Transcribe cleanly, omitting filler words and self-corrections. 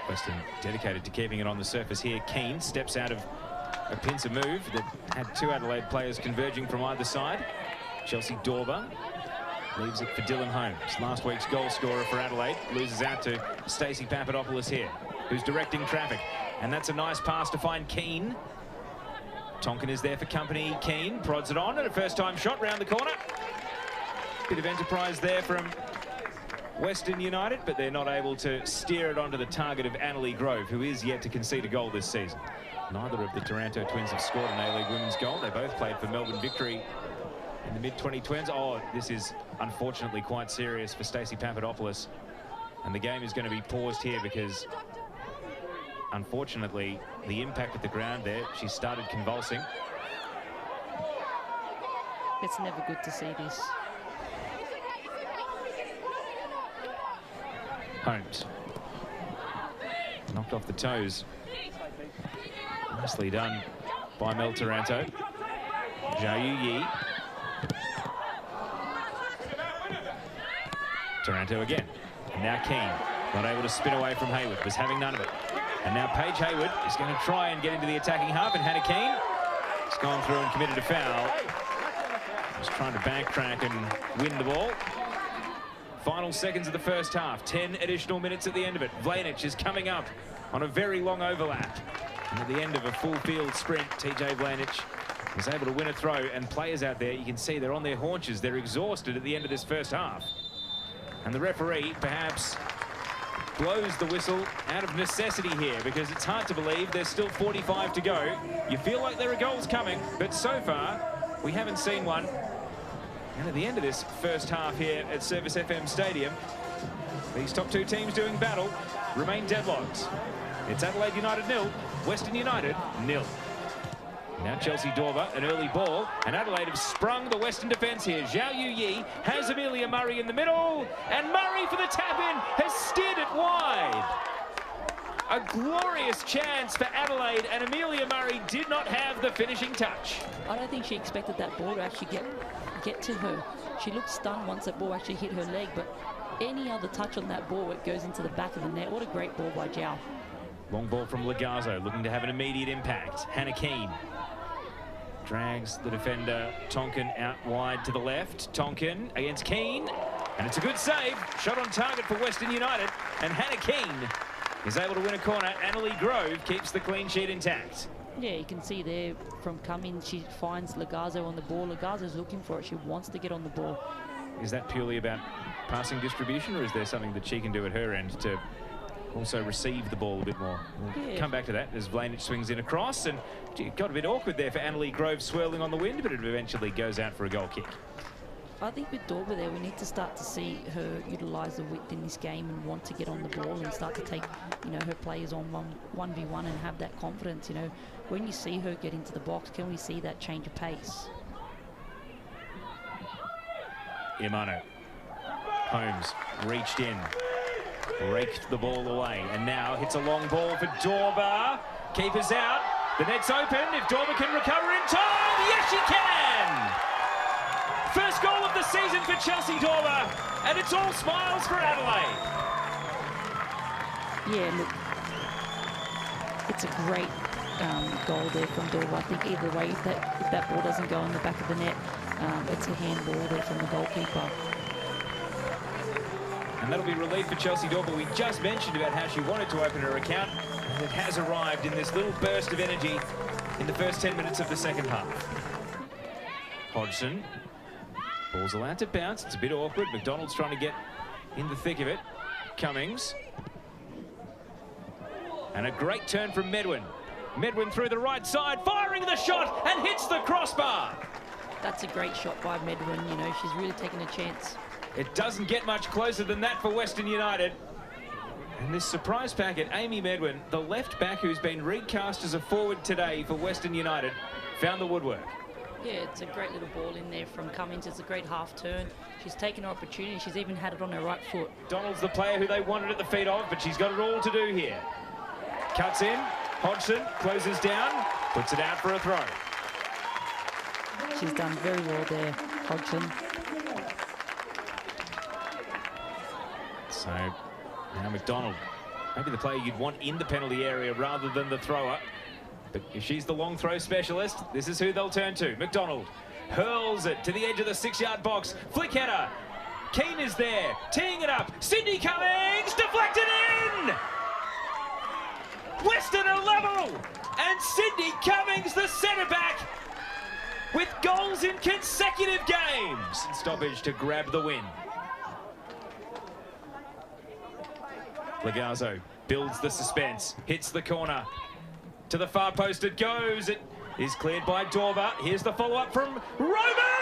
Western dedicated to keeping it on the surface here. Keane steps out of a pincer move that had two Adelaide players converging from either side. Chelsea Dorber leaves it for Dylan Holmes, last week's goal scorer for Adelaide. Loses out to Stacey Papadopoulos here, who's directing traffic. And that's a nice pass to find Keane. Tonkin is there for company. Keane prods it on, and a first-time shot round the corner. Bit of enterprise there from Western United, but they're not able to steer it onto the target of Adelaide Grove, who is yet to concede a goal this season. Neither of the Taranto twins have scored an A-League women's goal. They both played for Melbourne Victory in the mid-2020s. Oh, this is unfortunately quite serious for Stacey Papadopoulos. And the game is going to be paused here because, unfortunately, the impact at the ground there, she started convulsing. It's never good to see this. Holmes. Knocked off the toes. Nicely done by Mel Taranto. Zhao Yu Yi. Taranto again. And now Keane. Not able to spin away from Hayward. Was having none of it. And now Paige Hayward is going to try and get into the attacking half. And Hannah Keane has gone through and committed a foul. Just trying to backtrack and win the ball. Final seconds of the first half. 10 additional minutes at the end of it. Vlanic is coming up on a very long overlap. And at the end of a full field sprint, TJ Vlanic was able to win a throw. And players out there, you can see they're on their haunches. They're exhausted at the end of this first half. And the referee perhaps blows the whistle out of necessity here, because it's hard to believe there's still 45 to go. You feel like there are goals coming, but so far we haven't seen one. And at the end of this first half here at Service FM Stadium, these top two teams doing battle remain deadlocked. It's Adelaide United 0, Western United 0. Now Chelsea Dorber, an early ball, and Adelaide have sprung the Western defence here. Zhao Yu Yi has Amelia Murray in the middle, and Murray for the tap-in has steered it wide. A glorious chance for Adelaide, and Amelia Murray did not have the finishing touch. I don't think she expected that ball to actually get to her. She looked stunned once that ball actually hit her leg, but any other touch on that ball, it goes into the back of the net. What a great ball by Zhao. Long ball from Legazzo, looking to have an immediate impact. Hannah Keane drags the defender Tonkin out wide to the left. Tonkin against Keane, and it's a good save. Shot on target for Western United, and Hannah Keane is able to win a corner. Annalie Grove keeps the clean sheet intact. Yeah, you can see there from coming, she finds Legazzo on the ball. Legazzo's looking for it. She wants to get on the ball. Is that purely about passing distribution, or is there something that she can do at her end to also receive the ball a bit more? We'll come back to that as Vlanic swings in across, and it got a bit awkward there for Annalie Grove swirling on the wind, but it eventually goes out for a goal kick. I think with Dorber there, we need to start to see her utilise the width in this game and want to get on the ball and start to take, you know, her players on 1v1 and have that confidence. You know, when you see her get into the box, can we see that change of pace? Imano. Holmes reached in, raked the ball away, and now hits a long ball for Dorber. Keeper's out. The net's open. If Dorber can recover in time, yes, she can! First goal of the season for Chelsea Dorber, and it's all smiles for Adelaide. Yeah, look, it's a great goal there from Dorber. I think either way, if that ball doesn't go in the back of the net, it's a handball there from the goalkeeper. And that'll be relief for Chelsea Dorber. We just mentioned about how she wanted to open her account, and it has arrived in this little burst of energy in the first 10 minutes of the second half. Hodgson. Ball's allowed to bounce. It's a bit awkward. McDonald's trying to get in the thick of it. Cummings. And a great turn from Medwin. Medwin through the right side, firing the shot, and hits the crossbar. That's a great shot by Medwin. You know, she's really taken a chance. It doesn't get much closer than that for Western United. And this surprise packet, Amy Medwin, the left back who's been recast as a forward today for Western United, found the woodwork. Yeah, it's a great little ball in there from Cummings. It's a great half turn. She's taken her opportunity. She's even had it on her right foot. Donald's the player who they wanted at the feet of, but she's got it all to do here. Cuts in. Hodgson closes down, puts it out for a throw. She's done very well there, Hodgson. So now McDonald Maybe the player you'd want in the penalty area rather than the thrower. But if she's the long throw specialist, this is who they'll turn to. McDonald hurls it to the edge of the 6-yard box. Flick header. Keane is there, teeing it up. Cindy Cummings, deflected in! Western are level! And Cindy Cummings, the centre-back, with goals in consecutive games. Stoppage to grab the win. Legazzo builds the suspense, hits the corner. To the far post it goes. It is cleared by Dorber. Here's the follow-up from Roman!